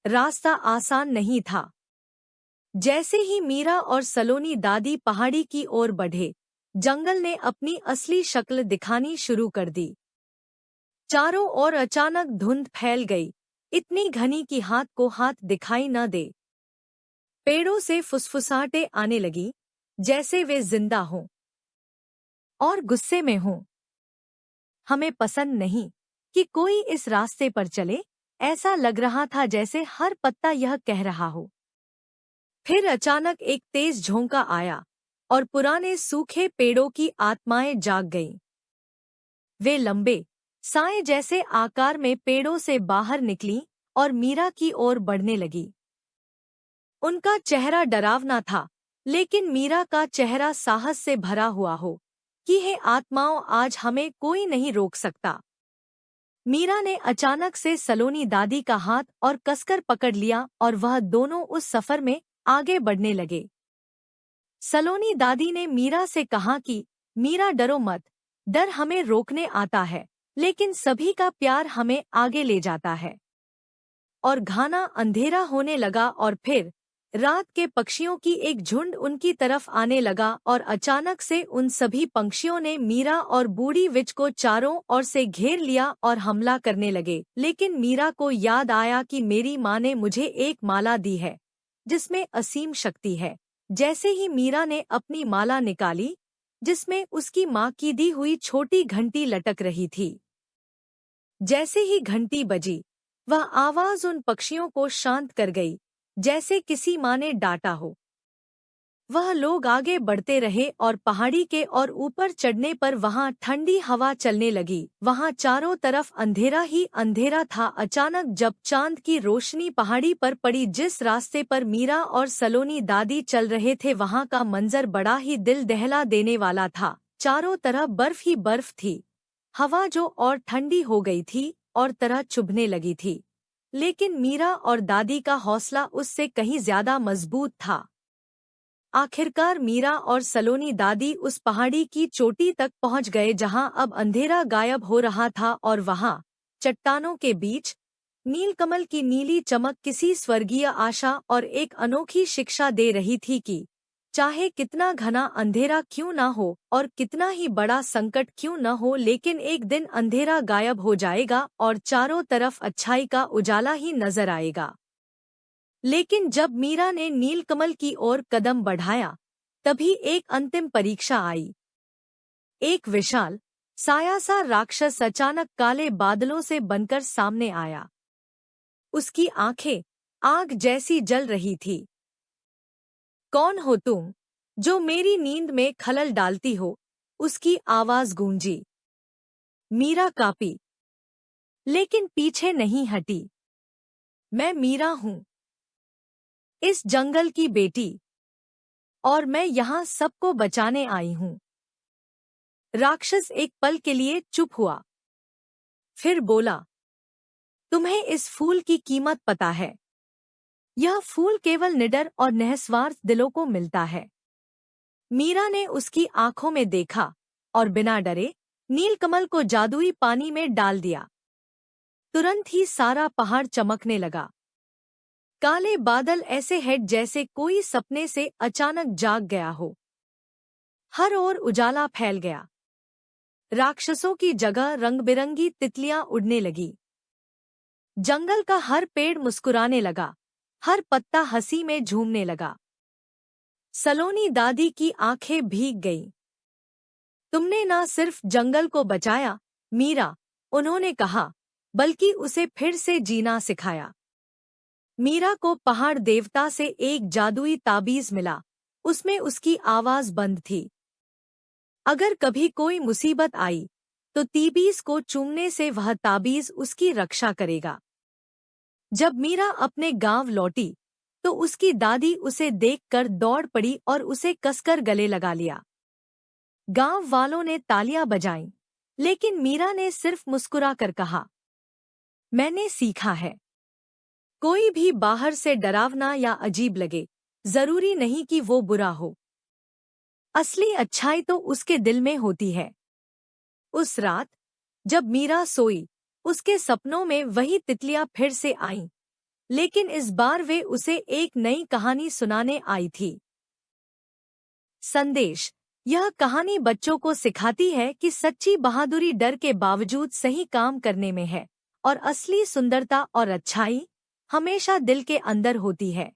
रास्ता आसान नहीं था। जैसे ही मीरा और सलोनी दादी पहाड़ी की ओर बढ़े, जंगल ने अपनी असली शक्ल दिखानी शुरू कर दी। चारों ओर अचानक धुंध फैल गई, इतनी घनी कि हाथ को हाथ दिखाई न दे। पेड़ों से फुसफुसाहटें आने लगी, जैसे वे जिंदा हों और गुस्से में हों। हमें पसंद नहीं कि कोई इस रास्ते पर चले, ऐसा लग रहा था जैसे हर पत्ता यह कह रहा हो। फिर अचानक एक तेज झोंका आया और पुराने सूखे पेड़ों की आत्माएं जाग गईं। वे लंबे, साए जैसे आकार में पेड़ों से बाहर निकलीं और मीरा की ओर बढ़ने लगी। उनका चेहरा डरावना था, लेकिन मीरा का चेहरा साहस से भरा हुआ हो कि हे आत्माओं, आज हमें कोई नहीं रोक सकता। मीरा ने अचानक से सलोनी दादी का हाथ और कसकर पकड़ लिया और वह दोनों उस सफर में आगे बढ़ने लगे। सलोनी दादी ने मीरा से कहा कि मीरा, डरो मत, डर हमें रोकने आता है, लेकिन सभी का प्यार हमें आगे ले जाता है। और घना अंधेरा होने लगा और फिर रात के पक्षियों की एक झुंड उनकी तरफ आने लगा और अचानक से उन सभी पंक्षियों ने मीरा और बूढ़ी विच को चारों ओर से घेर लिया और हमला करने लगे। लेकिन मीरा को याद आया कि मेरी माँ ने मुझे एक माला दी है जिसमें असीम शक्ति है। जैसे ही मीरा ने अपनी माला निकाली, जिसमें उसकी माँ की दी हुई छोटी घंटी लटक रही थी, जैसे ही घंटी बजी, वह आवाज उन पक्षियों को शांत कर गई, जैसे किसी माँ ने डांटा हो। वह लोग आगे बढ़ते रहे और पहाड़ी के और ऊपर चढ़ने पर वहां ठंडी हवा चलने लगी। वहां चारों तरफ अंधेरा ही अंधेरा था। अचानक जब चांद की रोशनी पहाड़ी पर पड़ी, जिस रास्ते पर मीरा और सलोनी दादी चल रहे थे, वहां का मंजर बड़ा ही दिल दहला देने वाला था। चारों तरफ बर्फ ही बर्फ थी। हवा जो और ठंडी हो गई थी और तरह चुभने लगी थी, लेकिन मीरा और दादी का हौसला उससे कहीं ज्यादा मजबूत था। आखिरकार मीरा और सलोनी दादी उस पहाड़ी की चोटी तक पहुंच गए जहां अब अंधेरा गायब हो रहा था और वहां चट्टानों के बीच नीलकमल की नीली चमक किसी स्वर्गीय आशा और एक अनोखी शिक्षा दे रही थी कि चाहे कितना घना अंधेरा क्यों न हो और कितना ही बड़ा संकट क्यों न हो, लेकिन एक दिन अंधेरा गायब हो जाएगा और चारों तरफ अच्छाई का उजाला ही नजर आएगा। लेकिन जब मीरा ने नीलकमल की ओर कदम बढ़ाया, तभी एक अंतिम परीक्षा आई। एक विशाल साया सा राक्षस अचानक काले बादलों से बनकर सामने आया। उसकी आंखें आग जैसी जल रही थी। कौन हो तुम, जो मेरी नींद में खलल डालती हो? उसकी आवाज गूंजी। मीरा कांपी, लेकिन पीछे नहीं हटी। मैं मीरा हूँ, इस जंगल की बेटी, और मैं यहाँ सबको बचाने आई हूँ। राक्षस एक पल के लिए चुप हुआ, फिर बोला, तुम्हें इस फूल की कीमत पता है? यह फूल केवल निडर और निस्वार्थ दिलों को मिलता है। मीरा ने उसकी आंखों में देखा और बिना डरे नीलकमल को जादुई पानी में डाल दिया। तुरंत ही सारा पहाड़ चमकने लगा। काले बादल ऐसे हेड जैसे कोई सपने से अचानक जाग गया हो। हर ओर उजाला फैल गया। राक्षसों की जगह रंग-बिरंगी तितलियां उड़ने लगी। जंगल का हर पेड़ मुस्कुराने लगा, हर पत्ता हंसी में झूमने लगा। सलोनी दादी की आंखें भीग गईं। तुमने ना सिर्फ जंगल को बचाया, मीरा, उन्होंने कहा, बल्कि उसे फिर से जीना सिखाया। मीरा को पहाड़ देवता से एक जादुई ताबीज मिला। उसमें उसकी आवाज बंद थी। अगर कभी कोई मुसीबत आई, तो ताबीज को चूमने से वह ताबीज उसकी रक्षा करेगा। जब मीरा अपने गांव लौटी, तो उसकी दादी उसे देखकर दौड़ पड़ी और उसे कसकर गले लगा लिया। गांव वालों ने तालियां बजाईं, लेकिन मीरा ने सिर्फ मुस्कुरा कर कहा, मैंने सीखा है, कोई भी बाहर से डरावना या अजीब लगे, जरूरी नहीं कि वो बुरा हो। असली अच्छाई तो उसके दिल में होती है। उस रात जब मीरा सोई, उसके सपनों में वही तितलियां फिर से आईं, लेकिन इस बार वे उसे एक नई कहानी सुनाने आई थी। संदेश। यह कहानी बच्चों को सिखाती है कि सच्ची बहादुरी डर के बावजूद सही काम करने में है और असली सुंदरता और अच्छाई हमेशा दिल के अंदर होती है।